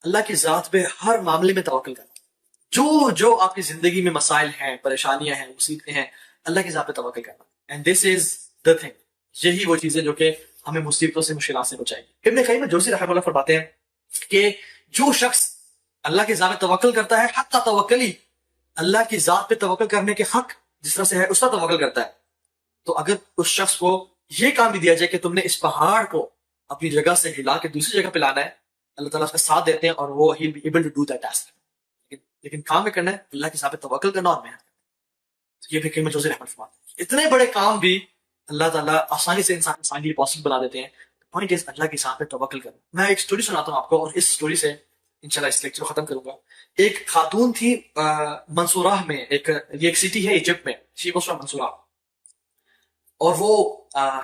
اللہ کی ذات پہ ہر معاملے میں توکل کرنا. جو آپ کی زندگی میں مسائل ہیں، پریشانیاں ہیں، مصیبتیں ہیں، اللہ کی ذات پہ توکل کرنا. And this is the thing. یہی وہ چیزیں جو کہ ہمیں مصیبتوں سے، مشکلات سے بچائیں گی. ابن قیم الجوزی رحمہ اللہ فرماتے ہیں کہ جو شخص اللہ کی ذات پہ توکل کرتا ہے، حتی توکلی، اللہ کی ذات پہ توکل کرنے کے حق جس طرح سے ہے اس طرح توکل کرتا ہے. تو اگر اس شخص کو یہ کام بھی دیا جائے کہ تم نے اس پہاڑ کو اپنی جگہ سے ہلا کے دوسری جگہ پہ لانا ہے، اللہ تعالیٰ اس کا ساتھ دیتے ہیں اور وہ he'll be able to do that task. لیکن کام میں کرنا ہے اللہ کے ساتھ توکل کرنا اور محنت کرنا. تو یہ بھی قیمت جوزی رحمت فرماتے ہیں اتنے بڑے کام بھی اللہ تعالیٰ آسانی سے انسان کے لیے پاسبل بنا دیتے ہیں. پوائنٹ از اللہ کے ساتھ پہ توکل کرنا. میں ایک سٹوری سناتا ہوں آپ کو اور اس سٹوری سے انشاءاللہ اس لیکچر کو ختم کروں گا. ایک خاتون تھی منصورہ میں، یہ ایک سٹی ہے ایجپٹ میں، شی واز فرام منصورہ. اور وہ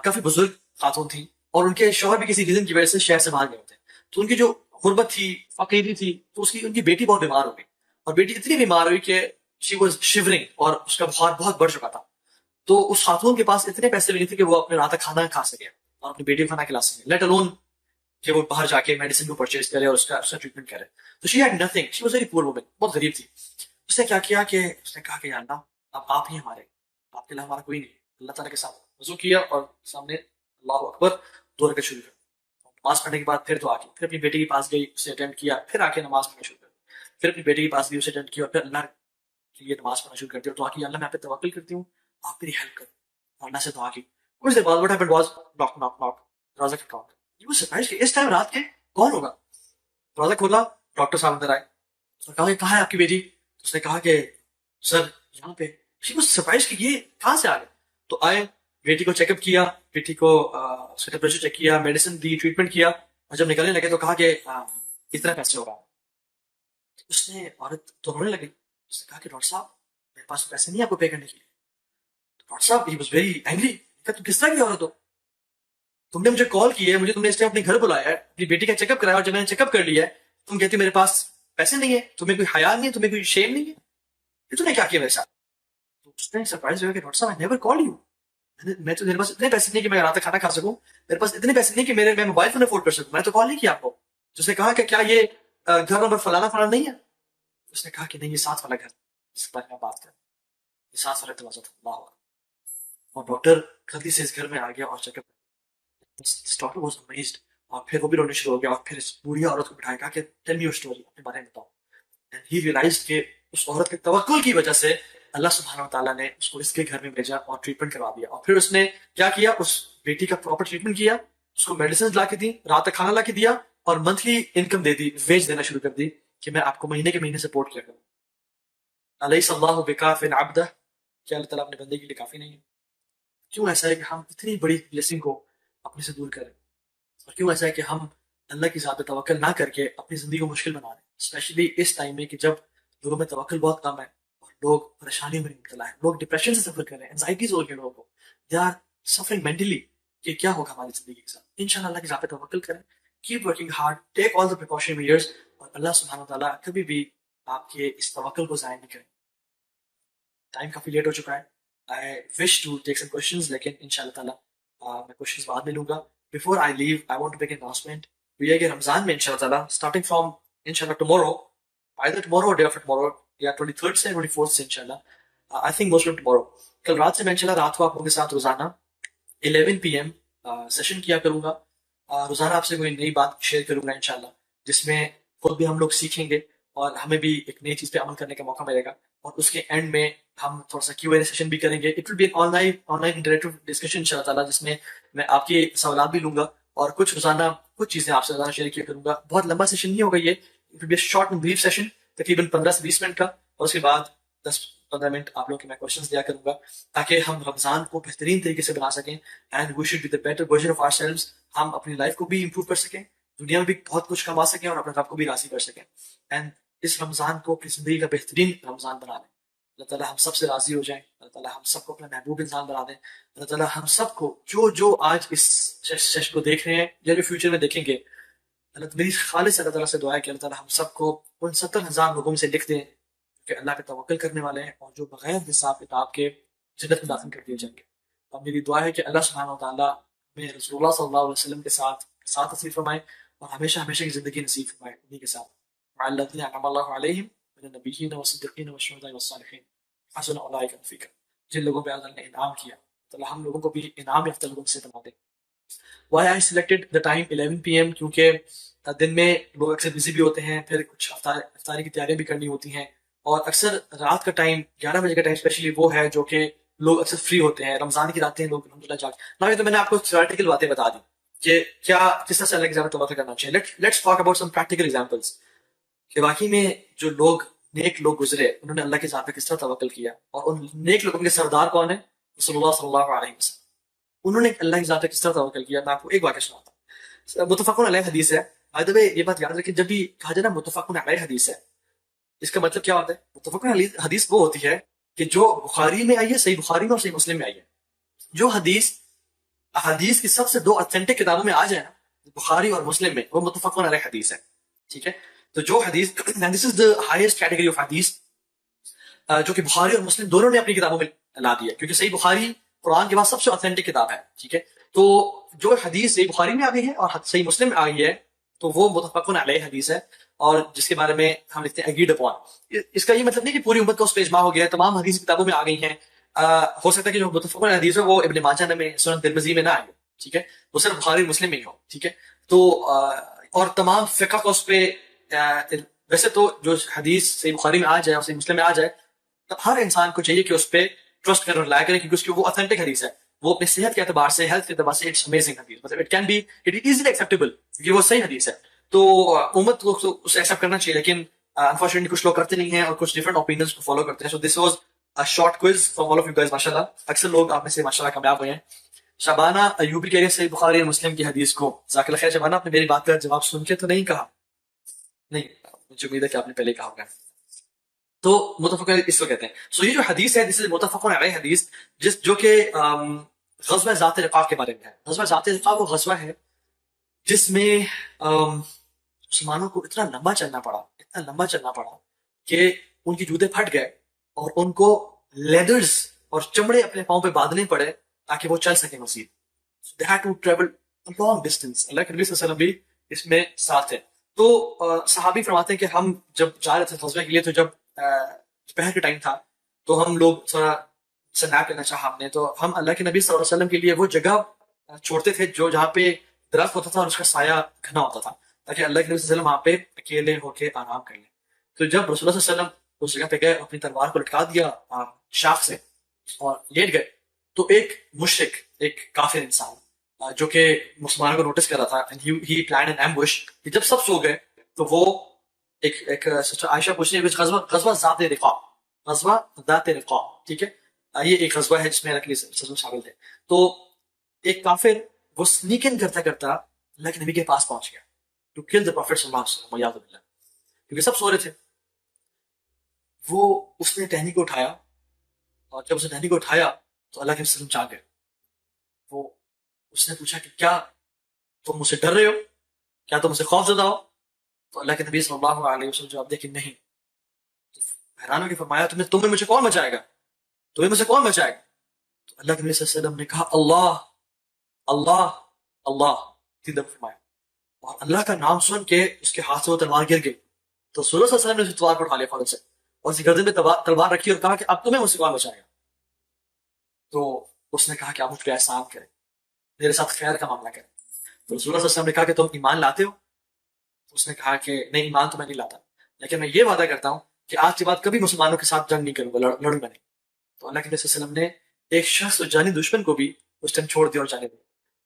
کافی بزرگ خاتون تھی اور ان کے شوہر بھی کسی ریزن کی وجہ سے شہر سے باہر گئے تھے. تو ان کی جو غربت تھی، فقیری تھی، تو ان کی بیٹی بہت بیمار ہو گئی اور بیٹی اتنی بیمار ہوئی کہ شی واز شیورنگ اور اس کا بخار بہت بڑھ چکا تھا. تو اس خاتون کے پاس اتنے پیسے بھی نہیں تھے کہ وہ اپنے رات کا کھانا کھا سکے اور اپنی بیٹی کو کھانا کھلا سکے، لیٹ الون کہ وہ باہر جا کے میڈیسن کو پرچیز کرے اور اس کا ٹریٹمنٹ کرے. تو she had nothing, she was very poor woman, بہت غریب تھی. اس نے کیا کیا کہ اس نے کہا کہ یا اللہ اب آپ ہی ہمارے، آپ کے علاوہ ہمارا کوئی نہیں. اللہ تعالیٰ کے ساتھ وضو کیا اور سامنے اللہ اکبر 2 رکعت شروع کر. نماز پڑھنے کے بعد پھر دعا کی، پھر اپنی بیٹی کے پاس گئی، اسے اٹینڈ کیا، پھر آ کے نماز پڑھنا شروع کر. پھر اپنی بیٹی کے پاس گئی، اسے اٹینڈ کیا اور پھر اللہ کے لیے نماز پڑھنا شروع کر دیا اور دعا کی اللہ میں آپ پہ توکل کرتی ہوں، آپ میری ہیلپ کریں. اللہ سے دعا کی. کچھ دیر بعد what happened was knock knock knock دروازہ کھٹکا. یہ was surprised کہ اس ٹائم رات کے کون ہوگا. دروازہ کھولا، ڈاکٹر صاحب اندر آئے. اس نے کہا کہ کہاں ہے آپ کی بیٹی؟ اس نے کہا کہ سر یہاں پہ. شی واز سرپرائز کہ یہ کہاں سے آ گئے. تو آئے، بیٹی کو چیک اپ کیا، بیٹی کو اس کا ٹیمپریچر چیک کیا، میڈیسن دی، ٹریٹمنٹ کیا، اور جب نکلنے لگے تو کہا کہ اتنا پیسے ہوگا. اس نے عورت تو رونے لگی. اس نے کہا کہ ڈاکٹر صاحب میرے پاس پیسے نہیں آپ کو پے کرنے کے لیے. ڈاکٹر صاحب ہی واز ویری اینگری. تم کس طرح کی عورت ہو، تم نے مجھے کال کی ہے، مجھے تم نے اس ٹائم اپنے گھر بلایا ہے، اپنی بیٹی کا چیک اپ کرایا، اور جب میں نے چیک اپ کر لیا ہے تم کہتی میرے پاس پیسے نہیں ہے، تمہیں کوئی حیا نہیں ہے، تمہیں کوئی شیم نہیں ہے، یہ تم نے کیا کیا میرے ساتھ. تو اس نے سرپرائز ہوا کہ ڈاکٹر صاحب آئی نیور کال یو. میں تو میرے پاس اتنے پیسے نہیں کہ میں رات کا کھانا کھا سکوں، میرے پاس اتنے پیسے نہیں کہ میں موبائل فون افورڈ کر سکوں، میں تو کال نہیں کیا آپ کو. تو اس نے کہا کہ کیا یہ گھر نمبر فلانا فلانا نہیں ہے. اس نے کہا کہ نہیں، یہ 7 والا گھر جس پر میں بات کر، یہ 7 والا دروازہ تھا. اللہ اکبر. اور ڈاکٹر جلدی سے اس گھر میں آ گیا اور check up. Doctor was amazed. اور پھر وہ بھی رونے شروع ہو گیا اور پھر اس بوڑھی عورت کو بٹھایا، کہا کہ ٹیل می یور اسٹوری، اپنے بارے میں بتاؤ. اینڈ ہی ریئلائزڈ کہ اس عورت کے توکل کی وجہ سے اللہ سبحانہ و تعالیٰ نے اس کو اس کے گھر میں بھیجا اور ٹریٹمنٹ کروا دیا. اور پھر اس نے کیا کیا، اس بیٹی کا پراپر ٹریٹمنٹ کیا، اس کو میڈیسن لا کے دی، رات کا کھانا لا کے دیا، اور منتھلی انکم دے دی، ویج دینا شروع کر دی کہ میں آپ کو مہینے کے مہینے سپورٹ کیا کروں. الیس اللہ بکاف عبدہ، کیا اللہ تعالیٰ اپنے بندے کے لیے کافی نہیں ہے؟ کیوں ایسا ہے کہ ہم اتنی بڑی بلیسنگ کو اپنے سے دور کریں، اور کیوں ایسا ہے کہ ہم اللہ کی ذات پہ توکل نہ کر کے اپنی زندگی کو مشکل بنا رہے ہیں، اسپیشلی اس ٹائم میں کہ جب لوگوں میں توکل بہت کم ہے اور لوگ پریشانیوں میں مبتلا ہیں، لوگ ڈپریشن سے سفر کر رہے ہیں، انزائٹیز ہو رہی ہیں لوگوں کو، دے آر سفرنگ مینٹلی کہ کیا ہوگا ہماری زندگی کے ساتھ. انشاءاللہ اللہ کی ذات پہ توکل کریں، کیپ ورکنگ ہارڈ، ٹیک آل دی پریکاشن میئرز، اور اللہ سبحانہ وتعالیٰ کبھی بھی آپ کے اس توکل کو ضائع نہیں کریں. ٹائم کافی لیٹ ہو چکا ہے. I wish to take some questions لیکن انشاءاللہ تعالیٰ میں questions بعد میں لوں گا. Before I leave, I want to make an announcement. یہ ہے کہ رمضان میں انشاءاللہ تعالیٰ starting from انشاءاللہ tomorrow, either tomorrow or day after tomorrow, یا 23rd سے 24th سے انشاءاللہ, I think most of tomorrow, کل رات سے میں انشاءاللہ رات کو آپ لوگوں کے ساتھ روزانہ 11 PM سیشن کیا کروں گا. روزانہ آپ سے کوئی نئی بات شیئر کروں گا انشاءاللہ، جس میں خود بھی ہم لوگ سیکھیں گے اور ہمیں بھی ایک نئی چیز پہ عمل کرنے کا موقع ملے گا. اور اس کے اینڈ میں ہم تھوڑا سا Q&A سیشن بھی کریں گے. It will be online interactive discussion انشاء اللہ تعالیٰ، جس میں میں آپ کے سوالات بھی لوں گا اور کچھ روزانہ کچھ چیزیں آپ سے روزانہ شیئر کیا کروں گا. بہت لمبا سیشن نہیں ہوگا یہ، it will be short and brief session, تقریباً 15 سے 20 منٹ کا، اور اس کے بعد 10-15 منٹ آپ لوگوں کے میں کوشچنس دیا کروں گا تاکہ ہم رمضان کو بہترین طریقے سے بنا سکیں. And we should be the better version of ourselves. ہم اپنی لائف کو بھی امپروو کر سکیں، دنیا میں بھی بہت کچھ کما سکیں اور اپنے رب کو بھی راضی کر سکیں. اینڈ اس رمضان کو اپنی زندگی کا بہترین رمضان بنا لیں. اللہ تعالیٰ ہم سب سے راضی ہو جائیں، اللہ تعالیٰ ہم سب کو اپنا محبوب انسان بنا دیں. اللہ تعالیٰ ہم سب کو جو آج اس سیشن کو دیکھ رہے ہیں یا جو فیوچر میں دیکھیں گے، میری خالص اللہ تعالیٰ سے دعا ہے کہ اللہ تعالیٰ ہم سب کو ان 70,000 لوگوں میں سے لکھ دیں کہ اللہ پہ توکل کرنے والے ہیں اور جو بغیر حساب کتاب کے جنت میں داخل کر دیے جائیں گے. اور میری دعا ہے کہ اللہ سبحانہ و تعالیٰ ہمیں رسول اللہ صلی اللہ علیہ وسلم کے ساتھ نصیب فرمائے اور ہمیشہ ہمیشہ کی زندگی نصیب فرمائے انہیں کے ساتھ. مع الذين انعم الله عليهم من النبيين والصديقين والشهداء والصالحين حسن اولئك رفیقا. جن لوگوں پہ اللہ نے انعام کیا تو اللہ ہم لوگوں کو بھی انعام یافتہ لوگوں سے بنا دے. Why I selected the time 11 PM کیونکہ دن میں لوگ اکثر بزی بھی ہوتے ہیں, پھر کچھ افطاری کی تیاریاں بھی کرنی ہوتی ہیں, اور اکثر رات کا ٹائم 11 بجے کا ٹائم اسپیشلی وہ ہے جو کہ لوگ اکثر فری ہوتے ہیں. رمضان کی راتیں لوگ الحمدللہ جاگ. نہ تو میں نے آپ کو تھیوریٹیکل باتیں بتا دی کہ کیا کس طرح سے اللہ کی زیادہ توقع کرنا چاہیے. Let's talk about some practical examples کہ واقعی میں جو لوگ نیک لوگ گزرے انہوں نے اللہ کے ذات پہ کس طرح توکل کیا, اور ان نیک لوگوں کے سردار کون ہیں؟ رسول اللہ صلی اللہ علیہ وسلم. انہوں نے اللہ کی ذات پہ کس طرح توکل کیا. میں آپ کو ایک واقعہ سناتا ہوں. متفقون علیہ حدیث ہے. بائی دی وے یہ بات یاد رکھیں, جب بھی کہا جائے نا متفقون علیہ حدیث ہے, اس کا مطلب کیا ہوتا ہے؟ متفقون علیہ حدیث وہ ہوتی ہے کہ جو بخاری میں آئی ہے, صحیح بخاری میں اور صحیح مسلم میں آئی ہے. جو حدیث کی سب سے 2 اتھینٹک کتابوں میں آ جائے نا, بخاری اور مسلم میں, وہ متفقون علیہ حدیث ہے. ٹھیک ہے, تو جو حدیث, دس از دا ہائیسٹ کیٹیگری آف حدیث جو کہ بخاری اور مسلم دونوں نے اپنی کتابوں میں لا دی ہے, کیونکہ صحیح بخاری قرآن کے بعد سب سے اتھینٹک کتاب ہے. ٹھیک ہے, تو جو حدیث صحیح بخاری میں آ گئی ہے اور صحیح مسلم میں آ گئی ہے تو وہ متفقون علیہ حدیث ہے, اور جس کے بارے میں ہم لکھتے ہیں اگریڈ اپون. اس کا یہ مطلب نہیں کہ پوری امت کا اس پہ اجماع ہو گیا ہے, تمام حدیث کتابوں میں آ گئی ہیں. ہو سکتا ہے کہ جو متفقون علیہ حدیث ہے وہ ابن ماجہ میں, سنن ترمذی میں نہ آئی ہو. ٹھیک ہے, وہ صرف بخاری اور مسلم میں ہی ہو. ٹھیک ہے, تو اور تمام فقہ کو اس پہ, ویسے تو جو حدیث صحیح بخاری میں آ جائے اور صحیح مسلم میں آ جائے, ہر انسان کو چاہیے کہ اس پہ ٹرسٹ کریں اور لائے کریں, کیونکہ اس کی وہ اتھینٹک حدیث ہے. وہ اپنی صحت کے اعتبار سے, ہیلتھ کے اعتبار سے اٹس امیزنگ حدیث, مطلب اٹ از ایزیلی ایکسیپٹیبل کیونکہ وہ صحیح حدیث ہے. تو امت کو اسے ایکسیپٹ کرنا چاہیے, لیکن انفارچونیٹلی کچھ لوگ کرتے نہیں ہیں اور کچھ ڈفرنٹ اوپینینز کو فالو کرتے ہیں. So this was a short quiz from all of you guys. ماشاءاللہ اکثر لوگ آپ میں سے ماشاءاللہ کامیاب ہوئے ہیں. شبانہ ایوبی کہہ رہے ہیں صحیح بخاری اور مسلم کی حدیث کو. جزاک اللہ خیر شبانہ, آپ نے میری بات کا جواب سن کے تو نہیں کہا, نہیں مجھے امید ہے کہ آپ نے پہلے کہا ہوگا. تو متفق اس کو کہتے ہیں. سو یہ جو حدیث ہے دس از متفق علیہ حدیث, جو کہ غزوہ ذات رقاق کے بارے میں ہے. غزوہ ذات رقاق وہ غزوہ ہے جس میں مسلمانوں کو اتنا لمبا چلنا پڑا کہ ان کی جوتے پھٹ گئے اور ان کو لیدرز اور چمڑے اپنے پاؤں پہ باندھنے پڑے تاکہ وہ چل سکیں مزید. They had to travel a long distance. اللہ کے نبی صلی اللہ علیہ وسلم بھی اس میں ساتھ ہے. تو صحابی فرماتے ہیں کہ ہم جب جا رہے تھے غزوہ کے لیے, تو جب دوپہر کا ٹائم تھا تو ہم لوگ تھوڑا سنیپ لینا چاہا ہم نے, تو ہم اللہ کے نبی صلی اللہ علیہ وسلم کے لیے وہ جگہ چھوڑتے تھے جو جہاں پہ درخت ہوتا تھا اور اس کا سایہ گھنا ہوتا تھا, تاکہ اللہ کے نبی صلی اللہ علیہ وسلم وہاں پہ اکیلے ہو کے آرام کر لیں. تو جب رسول اللہ صلی اللہ علیہ وسلم اس جگہ پہ گئے, اپنی تلوار کو لٹکا دیا شاخ سے اور لیٹ گئے, تو ایک مشرک, ایک کافر انسان جو کہ مسلمانوں کو نوٹس کر رہا تھا, he planned an ambush, کہ جب سب سو گئے تو وہ ایک عائشہ پوچھ رہی ہے غزوہ ذات رقاع. ٹھیک ہے, یہ ایک غزوہ ہے جس میں اللہ کے نبی شامل تھے. تو ایک کافر وہ سنیک ان کرتا کرتا اللہ کے نبی کے پاس پہنچ گیا ٹو کل دی پروفیٹ صلی اللہ علیہ وسلم ویعوذ باللہ, کیونکہ سب سو رہے تھے. وہ اس نے ٹہنی کو اٹھایا, اور جب اس نے ٹہنی کو اٹھایا تو اللہ کے نبی صلی اللہ علیہ وسلم جاگ گئے. وہ اس نے پوچھا کہ کیا تم مجھ سے ڈر رہے ہو, کیا تم مجھ سے خوف زدہ ہو؟ تو اللہ کے نبی صلی اللہ علیہ وسلم جواب دے کہ نہیں. تو حیران ہو کے فرمایا تمہیں مجھے کون بچائے گا, تمہیں مجھ سے کون بچائے گا؟ تو اللہ کے نبی صلی اللہ علیہ وسلم نے کہا اللہ اللہ اللہ 3 دفعہ فرمایا, اور اللہ کا نام سن کے اس کے ہاتھ سے وہ تلوار گر گئی. تو رسول اللہ صلی اللہ علیہ وسلم نے تلوار کو اٹھا لیا فوراً سے, اور اس کی گردن میں تلوار رکھی اور کہا کہ اب تمہیں مجھ سے کون بچائے گا؟ تو اس نے کہا کہ آپ مجھ پہ احسان کریں, میرے ساتھ خیر کا معاملہ کریں. تو رسول اللہ صلی اللہ علیہ وسلم نے کہا کہ تم ایمان لاتے ہو؟ تو اس نے کہا کہ نہیں, ایمان تو میں نہیں لاتا, لیکن میں یہ وعدہ کرتا ہوں کہ آج کے بعد کبھی مسلمانوں کے ساتھ جنگ نہیں کروں گا, لڑوں گا نہیں. تو اللہ کے نبی صلی اللہ علیہ وسلم نے ایک شخص اور جانی دشمن کو بھی اس ٹائم چھوڑ دیا اور جانے دیا.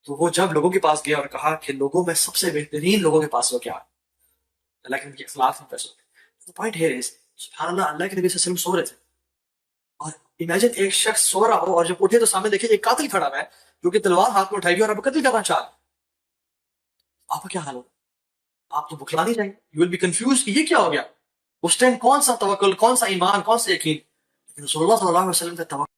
تو وہ جب لوگوں کے پاس گیا اور کہا کہ لوگوں میں سب سے بہترین لوگوں کے پاس وہ کیا ہے, اللہ کے نبی کے اخلاق میں پیسوں. تو پوائنٹ ہیئر از سبحان اللہ, اللہ کے نبی صلی اللہ علیہ وسلم سو رہے تھے, اور امیجن ایک شخص سو رہا ہو اور جب اٹھے تو سامنے دیکھے ایک قاتل کھڑا ہوا ہے جو کہ تلوار ہاتھ میں اٹھائی ہوئی اور آپ کو قتل کرنا چاہ رہا ہے. آپ کا کیا حال ہوگا؟ آپ تو بکھلا نہیں جائیں گے, یو ول بی کنفیوز کہ یہ کیا ہو گیا. اس ٹائم کون سا توکل, کون سا ایمان, کون سا یقین. لیکن رسول اللہ صلی اللہ علیہ وسلم کا توکل